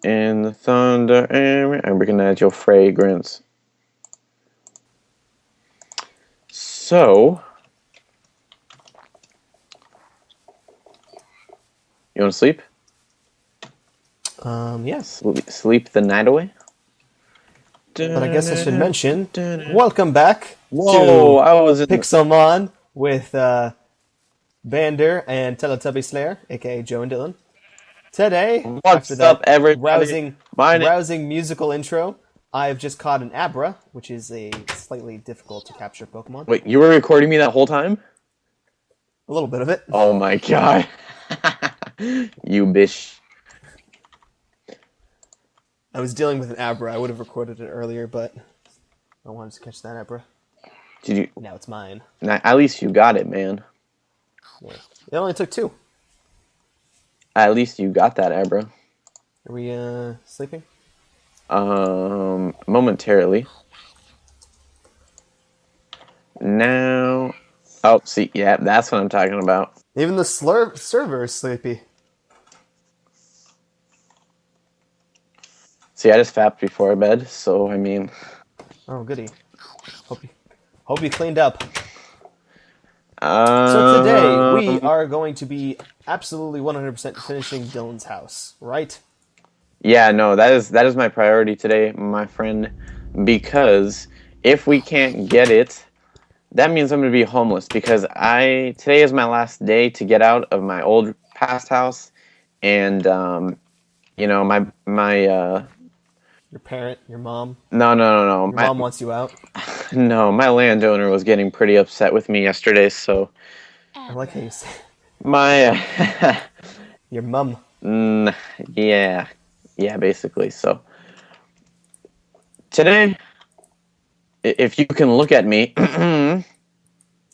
In the thunder, I recognize your fragrance. So, you want to sleep? Yes. Sleep the night away? But I guess I should mention, welcome back Whoa, to I was in... Pixelmon with Vander and Teletubby Slayer, aka Joe and Dylan. Today, What's after that up, everybody? rousing musical intro, I've just caught an Abra, which is a slightly difficult to capture Pokemon. Wait, you were recording me that whole time? A little bit of it. Oh my god. You bitch. I was dealing with an Abra. I would have recorded it earlier, but I wanted to catch that Abra. Did you? Now it's mine. At least you got it, man. Yeah. It only took 2. At least you got that, Abra. Are we sleeping? Momentarily. Now... Oh, see, yeah, that's what I'm talking about. Even the server is sleepy. See, I just fapped before bed, so, I mean... Oh, goody. Hope you cleaned up. So So today, we are going to be absolutely 100% finishing Dylan's house, right? Yeah, no, that is my priority today, my friend, because if we can't get it, that means I'm going to be homeless, because today is my last day to get out of my old past house, and, you know, Your parent, your mom. No. Your mom wants you out. No, my landowner was getting pretty upset with me yesterday, so... I like how you say My... your mum. Yeah, basically, so... Today, if you can look at me...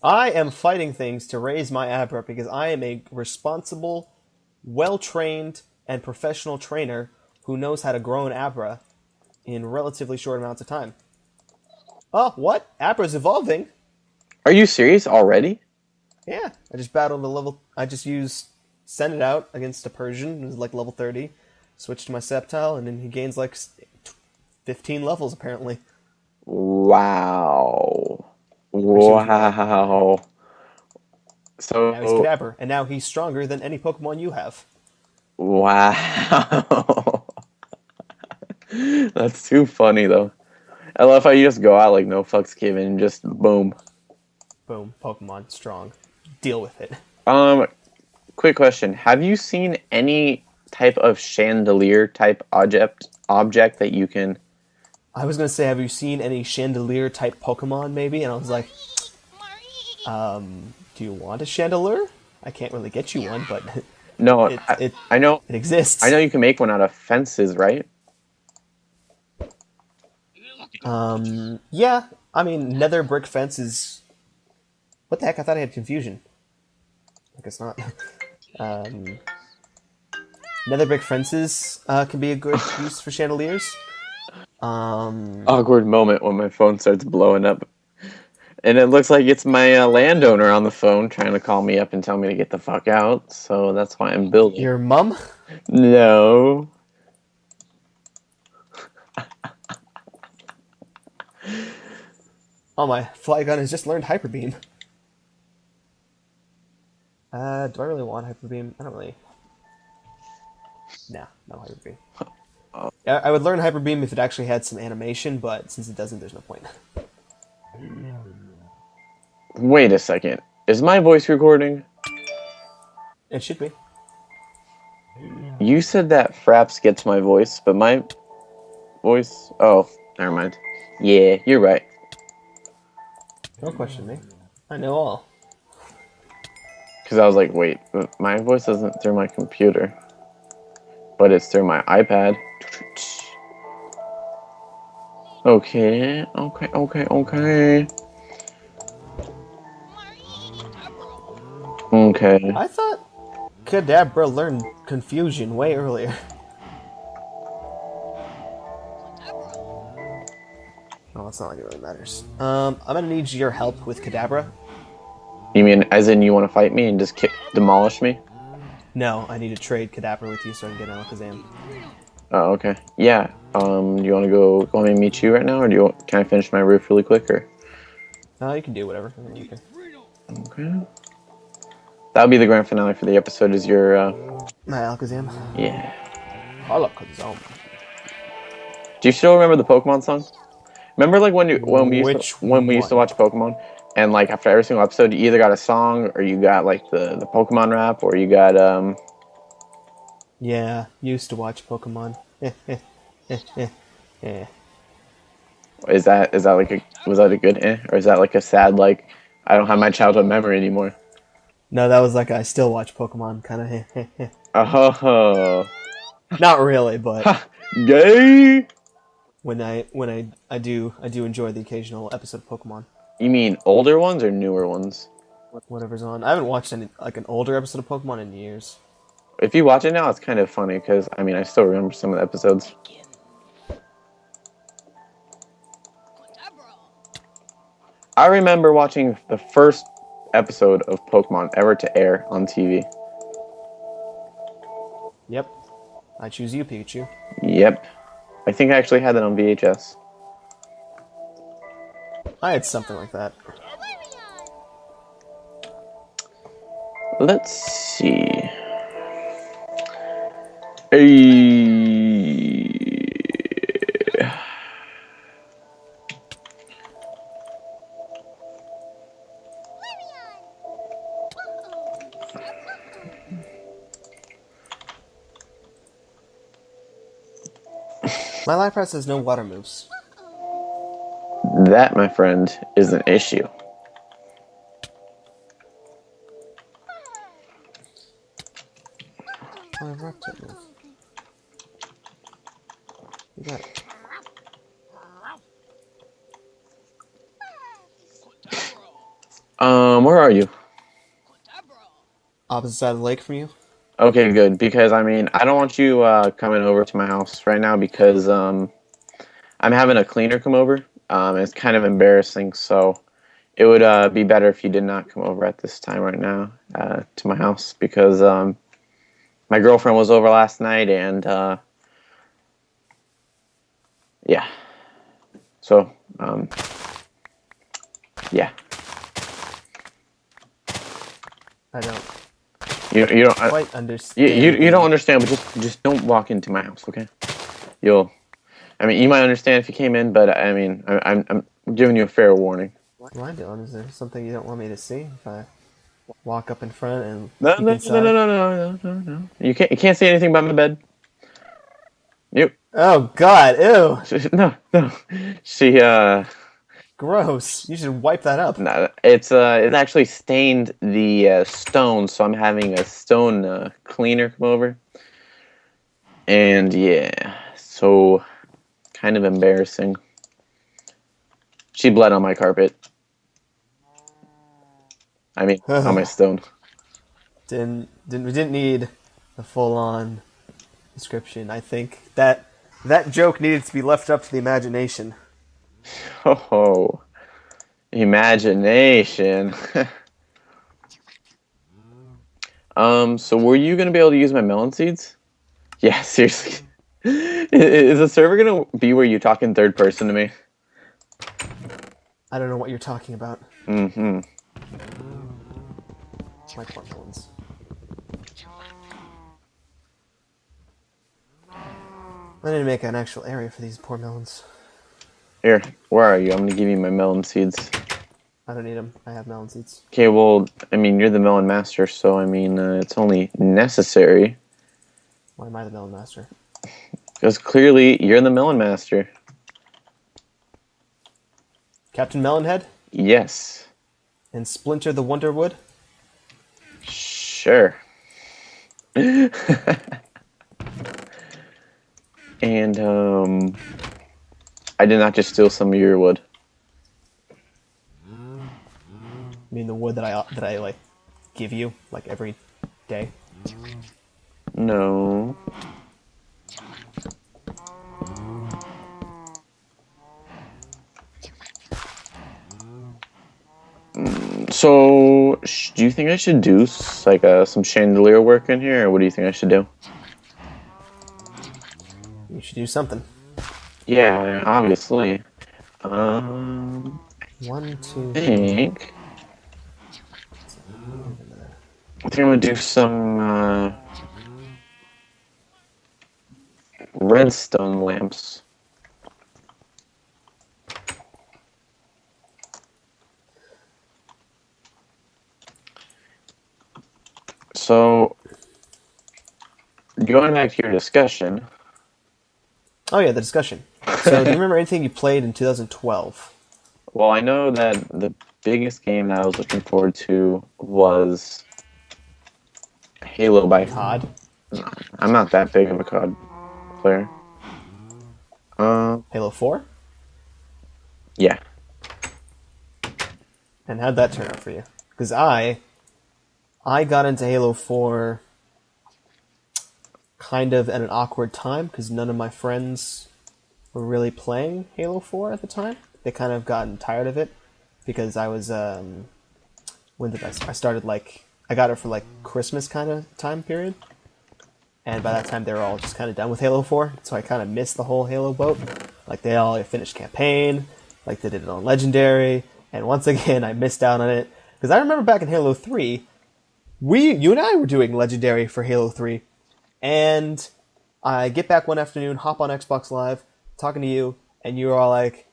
I am fighting things to raise my Abra because I am a responsible, well-trained, and professional trainer who knows how to grow an Abra in relatively short amounts of time. Oh, what? Abra's evolving. Are you serious already? Yeah, I just battled a level... I just sent it out against a Persian, it was like level 30, switched to my Sceptile, and then he gains like 15 levels, apparently. Wow. So... Now he's Kadabra, and now he's stronger than any Pokemon you have. Wow. That's too funny, though. I love how you just go out like no fucks given and just boom. Boom, Pokemon, strong. Deal with it. Quick question. Have you seen any type of chandelier type object that you can... I was going to say, have you seen any chandelier type Pokemon, maybe? And I was like, do you want a chandelier? I can't really get you one, but No, I know it exists. I know you can make one out of fences, right? Yeah. I mean, nether brick fence is... What the heck? I thought I had confusion. I guess not. Nether brick fences can be a good use for chandeliers. Awkward moment when my phone starts blowing up. And it looks like it's my landowner on the phone trying to call me up and tell me to get the fuck out. So that's why I'm building. Your mum? No. Oh, my Flygon has just learned Hyper Beam. Do I really want Hyper Beam? I don't really... Nah, no Hyper Beam. I would learn Hyper Beam if it actually had some animation, but since it doesn't, there's no point. Wait a second. Is my voice recording? It should be. You said that Fraps gets my voice, but my voice... Oh, never mind. Yeah, you're right. Don't question me. I know all. Because I was like, wait, my voice isn't through my computer. But it's through my iPad. Okay. Okay. I thought Kadabra learned Confusion way earlier. Oh, it's not like it really matters. I'm gonna need your help with Kadabra. You mean as in you want to fight me and just demolish me? No, I need to trade Kadabra with you so I can get an Alakazam. Oh, okay. Yeah. Do you want to go? Want me to meet you right now, or can I finish my roof really quick, or? You can do whatever. I don't care. Okay. That'll be the grand finale for the episode. Is your My Alakazam. yeah. Alakazam. Do you still remember the Pokemon song? Remember, like Which when we used to one? watch Pokemon, and like after every single episode, you either got a song or you got like the Pokemon rap, or you got Yeah, used to watch Pokemon. Yeah. is that like a was that a good or is that like a sad like I don't have my childhood memory anymore? No, that was like I still watch Pokemon kind of. Oh, Not really, but ha, gay. when I do enjoy the occasional episode of Pokemon. You mean older ones or newer ones? Whatever's on. I haven't watched any like an older episode of Pokemon in years. If you watch it now, it's kind of funny because I mean I still remember some of the episodes. I remember watching the first episode of Pokemon ever to air on TV. Yep. I choose you, Pikachu. Yep. I think I actually had that on VHS. I had something like that. Let's see. Hey. My Lapras has no water moves. That, my friend, is an issue. My Reptile move. You got it. Where are you? Opposite side of the lake from you. Okay, good. Because I mean, I don't want you coming over to my house right now because I'm having a cleaner come over. It's kind of embarrassing, so it would be better if you did not come over at this time right now to my house because my girlfriend was over last night and yeah. So yeah. I don't You don't quite understand. you don't understand, but just don't walk into my house, okay? I mean, you might understand if you came in, but I mean, I'm giving you a fair warning. What am I doing? Is there something you don't want me to see? If I walk up in front and No, peek no, inside? no, no, no, no, no, no, no. You can't see anything by my bed. Yep. Oh God! Ew! No, no. She Gross! You should wipe that up. no, it's it actually stained the stone, so I'm having a stone cleaner come over. And yeah, so kind of embarrassing. She bled on my carpet. I mean, on my stone. We didn't need a full-on description. I think that joke needed to be left up to the imagination. Oh, imagination. So were you gonna be able to use my melon seeds? Yeah, seriously. Is the server gonna be where you talk in third person to me? I don't know what you're talking about. Mm-hmm. My poor melons. I need to make an actual area for these poor melons. Here, where are you? I'm gonna give you my melon seeds. I don't need them. I have melon seeds. Okay, well, I mean, you're the melon master, so I mean, it's only necessary. Why am I the melon master? Because clearly, you're the melon master. Captain Melonhead? Yes. And Splinter the Wonderwood? Sure. And, I did not just steal some of your wood. I mean the wood that I like give you like every day. No. So, do you think I should do like some chandelier work in here, or what do you think I should do? You should do something. Yeah, obviously. Um, One, two, I three. think I think I'm gonna do some redstone lamps. So, going back to your discussion, Oh yeah, the discussion. So, do you remember anything you played in 2012? well, I know that the biggest game that I was looking forward to was Halo by COD. I'm not that big of a COD player. Halo 4? Yeah. And how'd that turn out for you? Because I got into Halo 4 kind of at an awkward time because none of my friends were really playing Halo 4 at the time. They kind of gotten tired of it because I was when did I started like I got it for like Christmas kind of time period. And by that time they were all just kind of done with Halo 4, so I kind of missed the whole Halo boat. Like they all finished campaign, like they did it on Legendary, and once again I missed out on it because I remember back in Halo 3, you and I were doing Legendary for Halo 3. And I get back one afternoon, hop on Xbox Live, talking to you, and you're all like,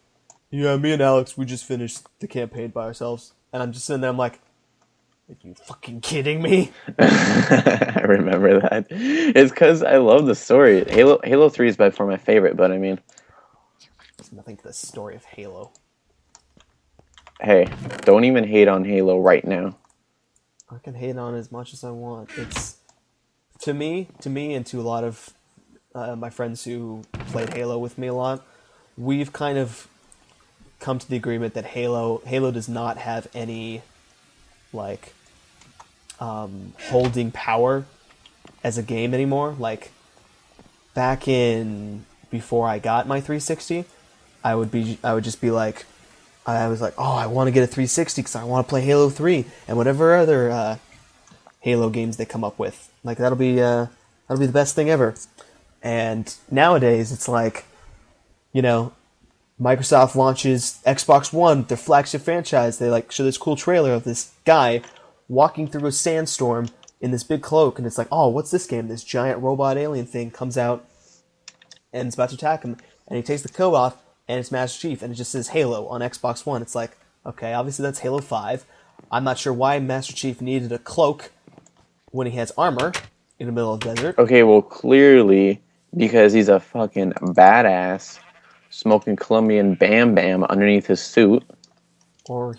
"Yeah, me and Alex, we just finished the campaign by ourselves." And I'm just sitting there, I'm like, "Are you fucking kidding me?" I remember that. It's because I love the story. Halo 3 is by far my favorite, but I mean, There's nothing to the story of Halo. hey, don't even hate on Halo right now. I can hate on it as much as I want. It's to me, and to a lot of my friends who played Halo with me a lot, we've kind of come to the agreement that Halo does not have any like holding power as a game anymore. Like back in before I got my 360, I would just be like, I was like, oh, I want to get a 360 because I want to play Halo 3 and whatever other Halo games they come up with. Like that'll be the best thing ever. And nowadays it's like, you know, Microsoft launches Xbox One, their flagship franchise. They like show this cool trailer of this guy walking through a sandstorm in this big cloak, and it's like, oh, what's this game? This giant robot alien thing comes out and it's about to attack him, and he takes the coat off, and it's Master Chief, and it just says Halo on Xbox One. It's like, okay, obviously that's Halo 5. I'm not sure why Master Chief needed a cloak when he has armor in the middle of the desert. Okay, well, clearly, because he's a fucking badass, smoking Colombian Bam Bam underneath his suit. Or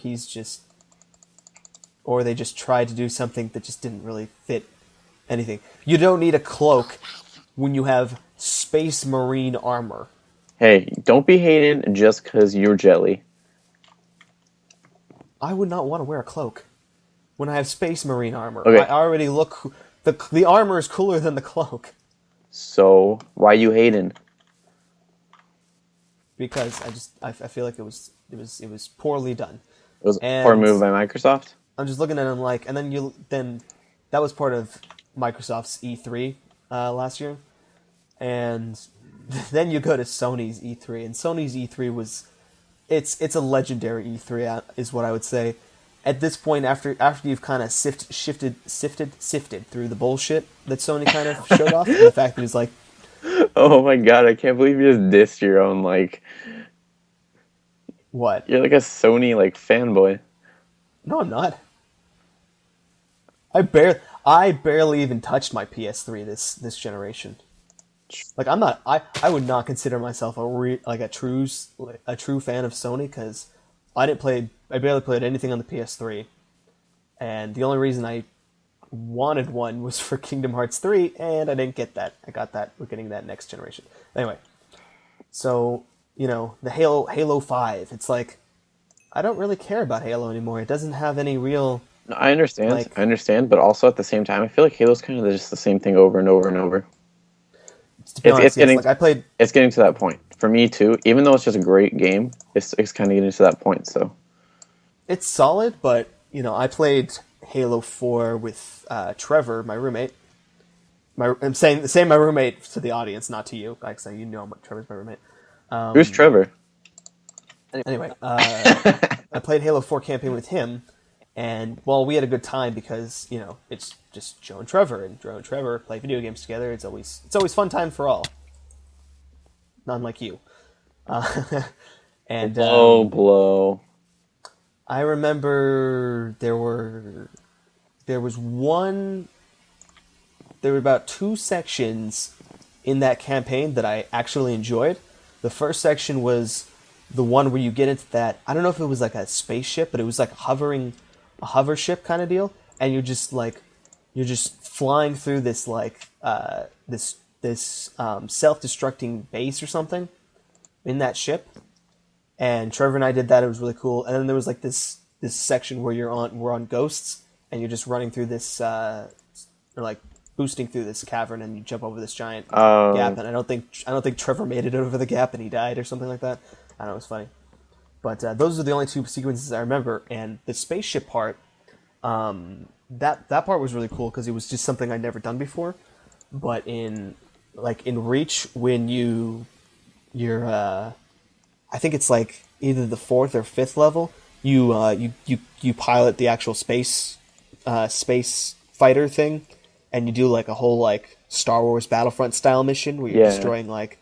or they just tried to do something that just didn't really fit anything. You don't need a cloak when you have Space Marine armor. Hey, don't be hated just because you're jelly. I would not want to wear a cloak when I have Space Marine armor. Okay. I already look. The armor is cooler than the cloak. So, why you hating? Because I feel like it was poorly done. It was a poor move by Microsoft? I'm just looking at them like, and then that was part of Microsoft's E3 last year, and then you go to Sony's E3, and Sony's E3 was it's a legendary E3 is what I would say. At this point, after you've kind of sifted through the bullshit that Sony kind of showed off, and the fact that it's like, Oh my god, I can't believe you just dissed your own, like... what? You're like a Sony, like, fanboy. No, I'm not. I barely even touched my PS3 this generation. Like I would not consider myself a true fan of Sony because I barely played anything on the PS3, and the only reason I wanted one was for Kingdom Hearts 3, and I didn't get that. I got that. We're getting that next generation. Anyway, so the Halo 5. It's like I don't really care about Halo anymore. It doesn't have any real. No, I understand, but also at the same time, I feel like Halo's kind of just the same thing over and over and over. To be honest, yes, I played. It's getting to that point for me too. Even though it's just a great game, it's kind of getting to that point. So It's solid, but I played Halo 4 with Trevor, my roommate. I'm saying my roommate to the audience, not to you. Like saying Trevor's my roommate. Who's Trevor? Anyway, I played Halo 4 campaign with him, and well, we had a good time because it's just Joe and Trevor, and Joe and Trevor play video games together. It's always fun time for all. None like you. And Blow. I remember there were about two sections in that campaign that I actually enjoyed. The first section was the one where you get into that, I don't know if it was like a spaceship, but it was like a hover ship kind of deal, and you're just flying through this this self-destructing base or something in that ship. And Trevor and I did that. It was really cool. And then there was like this section where we're on ghosts, and you're just running through this or like boosting through this cavern, and you jump over this giant gap. And I don't think Trevor made it over the gap, and he died or something like that. I don't know, it was funny. But those are the only two sequences I remember. And the spaceship part, that part was really cool because it was just something I'd never done before. But in Reach, when you're I think it's like either the fourth or fifth level, you pilot the actual space fighter thing, and you do like a whole like Star Wars Battlefront style mission where you're destroying like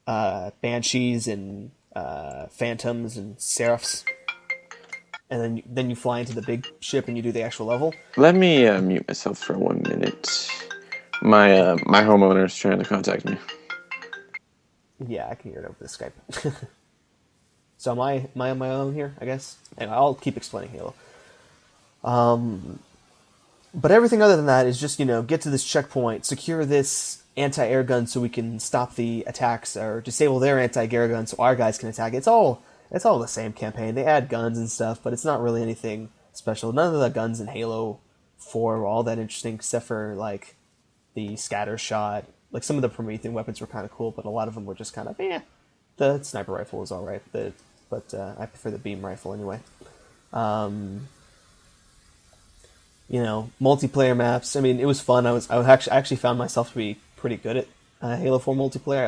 banshees and phantoms and seraphs, and then you fly into the big ship and you do the actual level. Let me mute myself for 1 minute. My homeowner's trying to contact me. Yeah, I can hear it over the Skype. So am I on my own here, I guess? Anyway, I'll keep explaining Halo. But everything other than that is just, get to this checkpoint, secure this anti-air gun so we can stop the attacks, or disable their anti-air gun so our guys can attack. It's all the same campaign. They add guns and stuff, but it's not really anything special. None of the guns in Halo 4 were all that interesting, except for, like, the scatter shot. Like, some of the Promethean weapons were kind of cool, but a lot of them were just kind of, The sniper rifle was alright, but I prefer the beam rifle anyway. Multiplayer maps. I mean, it was fun. I actually found myself to be pretty good at Halo 4 multiplayer.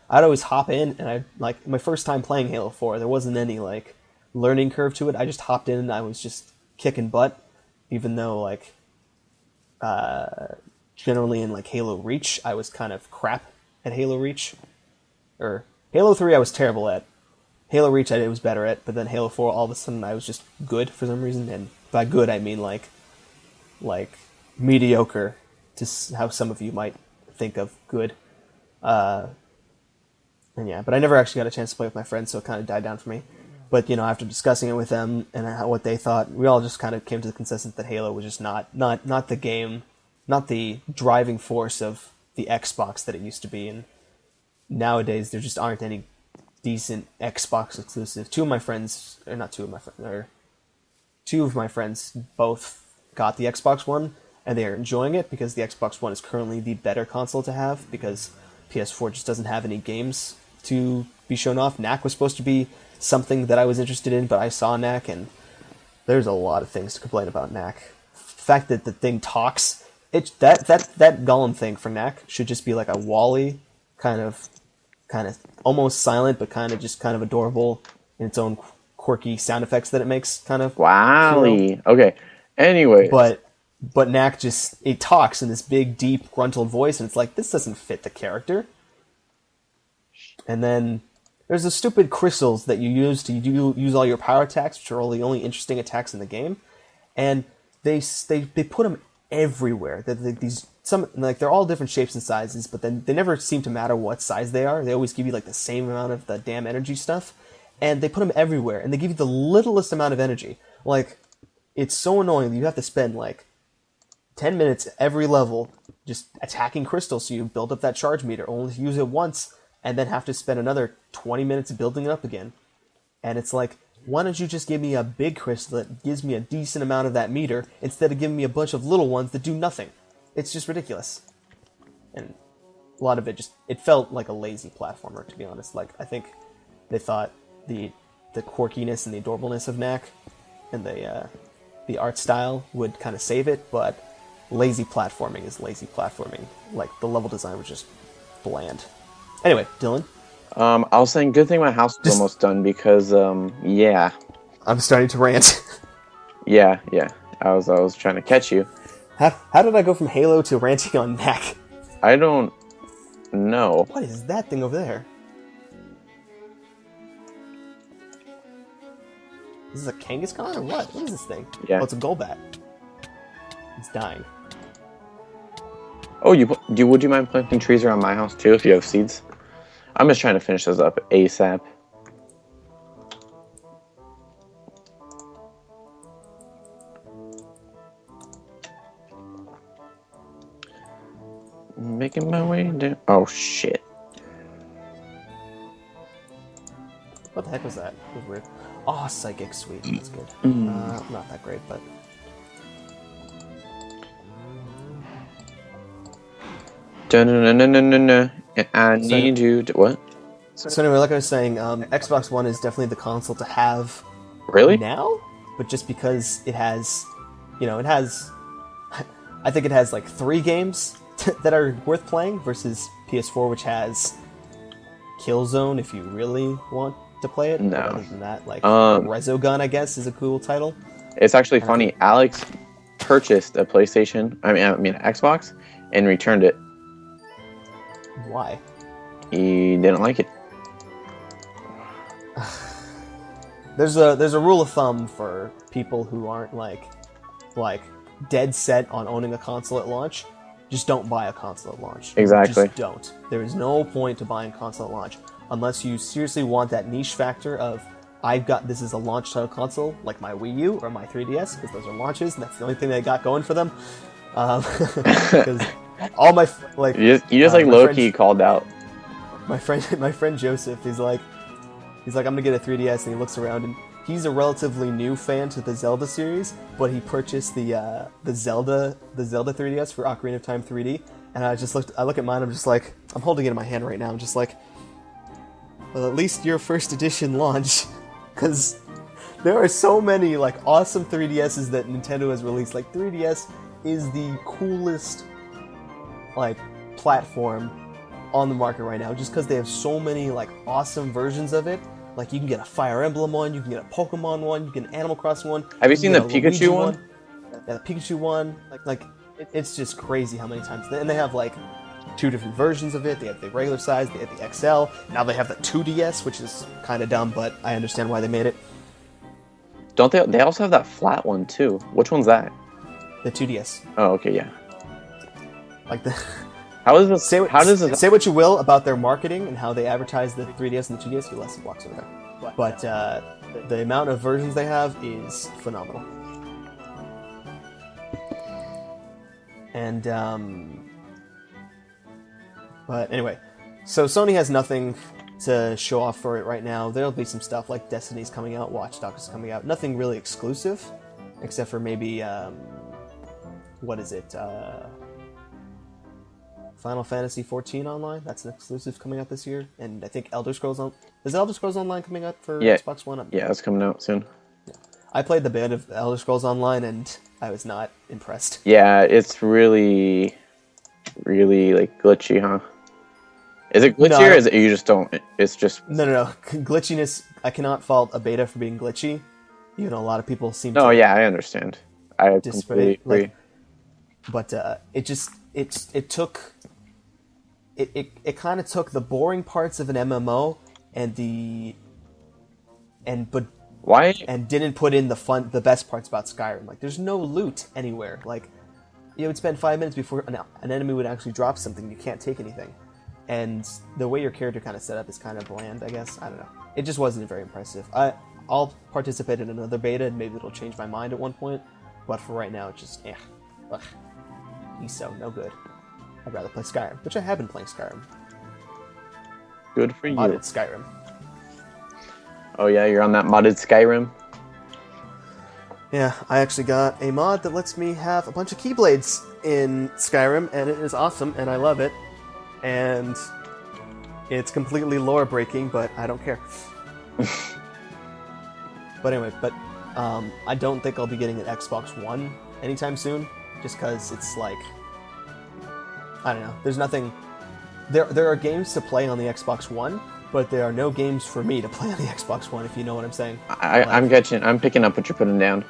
I'd always hop in, and my first time playing Halo 4, there wasn't any like learning curve to it. I just hopped in and I was just kicking butt, even though like generally in like Halo Reach, I was kind of crap at Halo Reach. Or Halo 3 I was terrible at. Halo Reach I was better at, but then Halo 4 all of a sudden I was just good for some reason, and by good I mean like mediocre, to how some of you might think of good. But I never actually got a chance to play with my friends, so it kind of died down for me. But after discussing it with them and what they thought, we all just kind of came to the consensus that Halo was just not the game, not the driving force of the Xbox that it used to be. And nowadays there just aren't any decent Xbox exclusive. Two of my friends both got the Xbox One, and they are enjoying it because the Xbox One is currently the better console to have, because PS4 just doesn't have any games to be shown off. Knack was supposed to be something that I was interested in, but I saw Knack, and there's a lot of things to complain about Knack. The fact that the thing talks, that golem thing for Knack should just be like a Wall-E, kind of almost silent, but kind of adorable in its own quirky sound effects that it makes, kind of. Wally. Okay. Anyway. But Knack it talks in this big, deep, gruntled voice, and it's like, this doesn't fit the character. And then there's the stupid crystals that you use to use all your power attacks, which are all the only interesting attacks in the game. And they put them everywhere. They're all different shapes and sizes, but then they never seem to matter what size they are. They always give you like the same amount of the damn energy stuff, and they put them everywhere, and they give you the littlest amount of energy. Like, it's so annoying that you have to spend like 10 minutes every level just attacking crystals so you build up that charge meter, only to use it once, and then have to spend another 20 minutes building it up again. And it's like, why don't you just give me a big crystal that gives me a decent amount of that meter, instead of giving me a bunch of little ones that do nothing? It's just ridiculous. And a lot of it felt like a lazy platformer, to be honest. Like, I think they thought the quirkiness and the adorableness of Knack, and the art style would kind of save it, but lazy platforming is lazy platforming. Like, the level design was just bland. Anyway, Dylan. I was saying, good thing my house is almost done because, yeah. I'm starting to rant. Yeah. I was trying to catch you. How did I go from Halo to ranting on Knack? I don't know. What is that thing over there? This is a Kangaskhan or what? What is this thing? Yeah. Oh, it's a Golbat. It's dying. Oh, would you mind planting trees around my house too if you have seeds? I'm just trying to finish this up ASAP. Making my way down. Oh shit. What the heck was that? It was weird. Oh, Psychic, sweet. That's good. Not that great, but... Dun-dun-dun-dun-dun-dun. I need you to... What? So anyway, like I was saying, Xbox One is definitely the console to have Really? now, but just because it has... it has... I think it has, like, 3 games that are worth playing versus PS4, which has Killzone, if you really want to play it. No. Other than that, like, Resogun, I guess, is a cool title. It's actually funny. Alex purchased a PlayStation, I mean Xbox, and returned it. Why? He didn't like it. There's a rule of thumb for people who aren't like dead set on owning a console at launch. Just don't buy a console at launch. Exactly. Just don't. There is no point to buying a console at launch unless you seriously want that niche factor of this is a launch title console like my Wii U or my 3DS, because those are launches and that's the only thing they got going for them. Because all my you just like low key called out. My friend Joseph, he's like I'm gonna get a 3DS, and he looks around, and he's a relatively new fan to the Zelda series, but he purchased the Zelda 3DS for Ocarina of Time 3D, and I look at mine, I'm holding it in my hand right now, I'm just like, well, at least your first edition launch, because there are so many like awesome 3DSs that Nintendo has released. Like 3DS is the coolest like platform on the market right now, just because they have so many like awesome versions of it. Like, you can get a Fire Emblem one, you can get a Pokemon one, you can get an Animal Crossing one. Have you seen the Pikachu one? Yeah, the Pikachu one. Like, it's just crazy how many times. And they have, like, 2 different versions of it. They have the regular size, they have the XL. Now they have the 2DS, which is kind of dumb, but I understand why they made it. Don't they? They also have that flat one, too. Which one's that? The 2DS. Oh, okay, yeah. Like, the... How does this... Say what you will about their marketing and how they advertise the 3DS and the 2DS, you less blocks over there. But the amount of versions they have is phenomenal. And, but anyway, so Sony has nothing to show off for it right now. There'll be some stuff like Destiny's coming out, Watch Dogs is coming out. Nothing really exclusive, except for maybe, what is it, Final Fantasy XIV Online. That's an exclusive coming out this year, and I think Elder Scrolls is Elder Scrolls Online coming out for Xbox One? Yeah, it's coming out soon. Yeah. I played the bit of Elder Scrolls Online, and I was not impressed. Yeah, it's really, really like glitchy, huh? Is it glitchy or is it you just don't? It's just no glitchiness. I cannot fault a beta for being glitchy. You know, a lot of people seem. No, yeah, I understand. I completely agree. But it kind of took the boring parts of an MMO and didn't put in the best parts about Skyrim. Like, there's no loot anywhere. Like, you would spend 5 minutes before an enemy would actually drop something. You can't take anything, and the way your character kind of set up is kind of bland, I guess. I don't know. It just wasn't very impressive. I'll participate in another beta, and maybe it'll change my mind at one point. But for right now, it's just ugh. ESO, no good. I'd rather play Skyrim, which I have been playing Skyrim. Good for you. Modded Skyrim. Oh yeah, you're on that modded Skyrim? Yeah, I actually got a mod that lets me have a bunch of Keyblades in Skyrim, and it is awesome, and I love it. And it's completely lore-breaking, but I don't care. But anyway, I don't think I'll be getting an Xbox One anytime soon, just because it's like, I don't know. There's nothing. There are games to play on the Xbox One, but there are no games for me to play on the Xbox One. If you know what I'm saying. I'm picking up what you're putting down.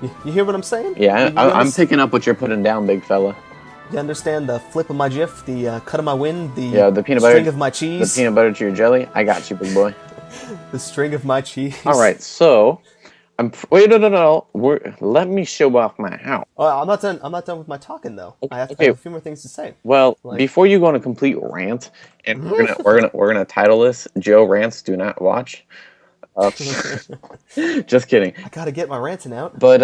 You hear what I'm saying? Yeah, I'm picking up what you're putting down, big fella. You understand the flip of my GIF, the cut of my wind, the peanut string butter, of my cheese, the peanut butter to your jelly. I got you, big boy. the string of my cheese. All right, so wait, no. Let me show off my house. Oh, I'm not done. I'm not done with my talking though. I have a few more things to say. Well, before you go on a complete rant, and we're gonna title this "Joe Rants Do Not Watch." Just kidding. I gotta get my ranting out. But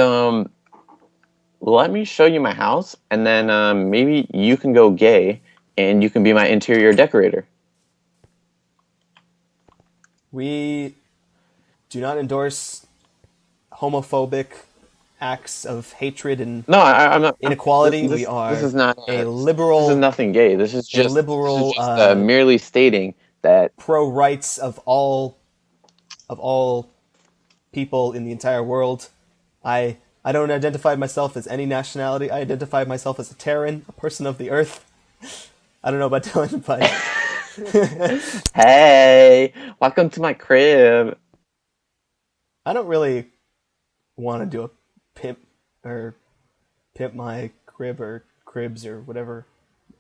let me show you my house, and then maybe you can go gay, and you can be my interior decorator. We do not endorse homophobic acts of hatred and I'm not inequality. This is not a liberal. This is nothing gay. This is just liberal. Merely stating that pro rights of all people in the entire world. I don't identify myself as any nationality. I identify myself as a Terran, a person of the Earth. I don't know about Dylan, but hey, welcome to my crib. I don't really want to do a pimp my crib or cribs or whatever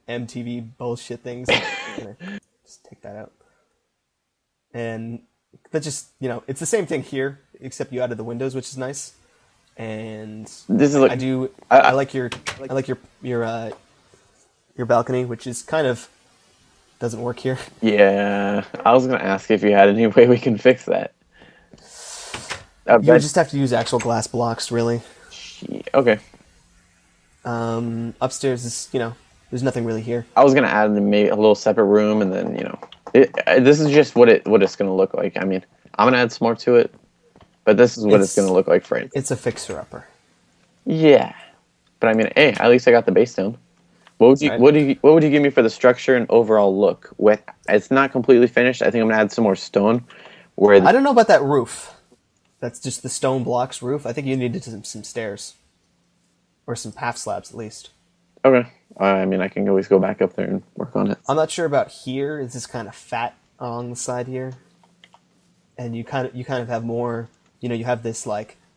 MTV bullshit things. Just take that out. And that just, it's the same thing here, except you added the windows, which is nice. And this is like, I like your balcony, which is kind of doesn't work here. Yeah, I was gonna ask if you had any way we can fix that. You would just have to use actual glass blocks, really. Okay. Upstairs is, there's nothing really here. I was gonna add maybe a little separate room, and then this is just what it's gonna look like. I mean, I'm gonna add some more to it, but this is what it's gonna look like for it. It's a fixer-upper. Yeah, but I mean, hey, at least I got the base down. What would you give me for the structure and overall look? It's not completely finished. I think I'm gonna add some more stone. I don't know about that roof. That's just the stone blocks roof. I think you needed some stairs, or some half slabs at least. Okay. I mean, I can always go back up there and work on it. I'm not sure about here. It's just kind of fat along the side here, and you kind of have more. You have this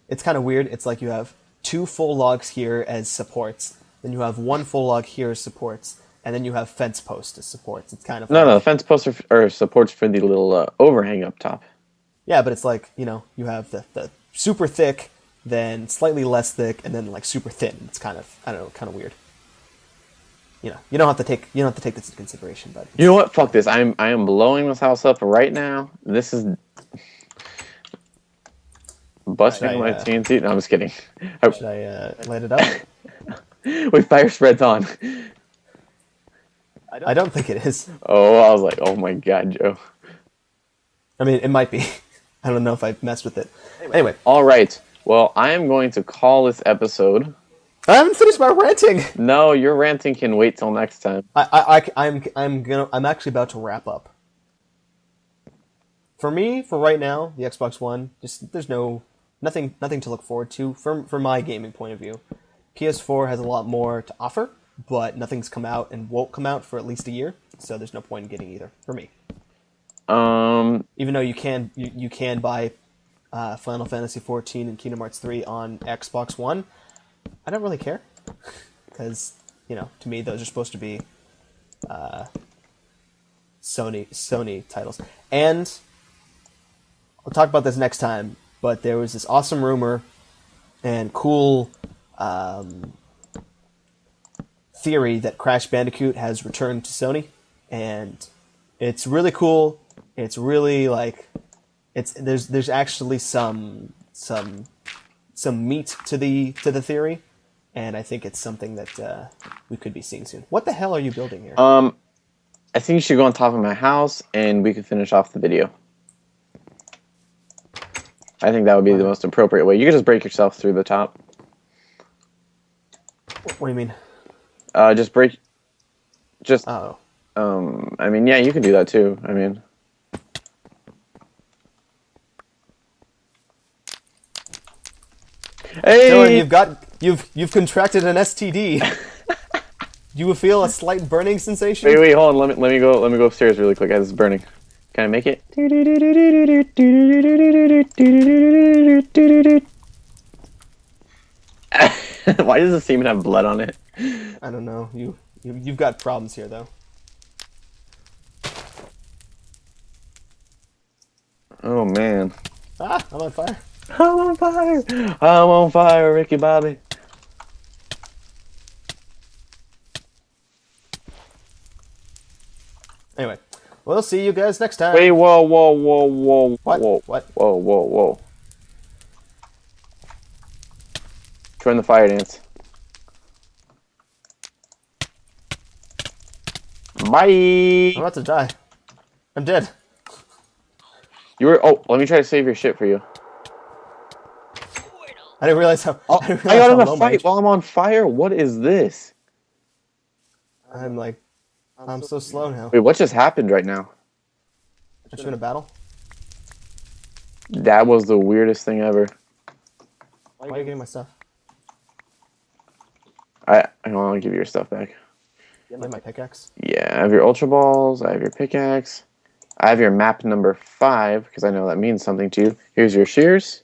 it's kind of weird. It's like you have 2 full logs here as supports, then you have 1 full log here as supports, and then you have fence posts as supports. It's kind of no, the fence posts are supports for the little overhang up top. Yeah, but it's like you have the super thick, then slightly less thick, and then super thin. It's kind of kind of weird. You don't have to take this into consideration, but you know what? Fuck this. I am blowing this house up right now. This is busting my TNT. No, I'm just kidding. Should I light it up? Wait, fire spread's on. I don't think it is. Oh, I was like, oh my god, Joe. I mean, it might be. I don't know if I messed with it. Anyway. All right. Well, I am going to call this episode. I haven't finished my ranting. No, your ranting can wait till next time. I'm actually about to wrap up. For me, for right now, the Xbox One, there's nothing to look forward to from my gaming point of view. PS4 has a lot more to offer, but nothing's come out and won't come out for at least a year, so there's no point in getting either for me. Even though you can buy Final Fantasy XIV and Kingdom Hearts 3 on Xbox One, I don't really care because to me those are supposed to be Sony titles. And I'll talk about this next time, but there was this awesome rumor and cool theory that Crash Bandicoot has returned to Sony, and it's really cool. It's really there's actually some meat to the theory, and I think it's something that we could be seeing soon. What the hell are you building here? I think you should go on top of my house, and we can finish off the video. I think that would be the most appropriate way. You could just break yourself through the top. What do you mean? Just break. Just. Oh. I mean, yeah, you can do that too. I mean. Hey! Dylan, you've contracted an STD. You will feel a slight burning sensation. Wait, hold on. Let me go upstairs really quick. As it's burning. Can I make it? Why does the semen have blood on it? I don't know. You've got problems here, though. Oh man. Ah, I'm on fire. I'm on fire. I'm on fire, Ricky Bobby. Anyway, we'll see you guys next time. Wait, whoa. What? Whoa. What? Whoa. Join the fire dance. Bye. I'm about to die. I'm dead. Oh, let me try to save your shit for you. I didn't realize how. Oh, I, didn't I realize got how in a low my fight while I'm on fire? What is this? I'm so slow now. Wait, what just happened right now? Aren't you in a battle? That was the weirdest thing ever. Why are you getting my stuff? I want to give you your stuff back. You have my pickaxe? Yeah, I have your Ultra Balls, I have your pickaxe. I have your map number 5, because I know that means something to you. Here's your shears.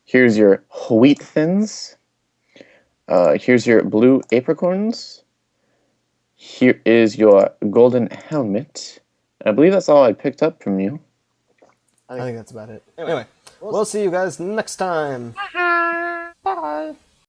Here's your wheat thins. Here's your blue apricorns. Here is your golden helmet. I believe that's all I picked up from you. I think that's about it. Anyway, we'll see you guys next time. Bye.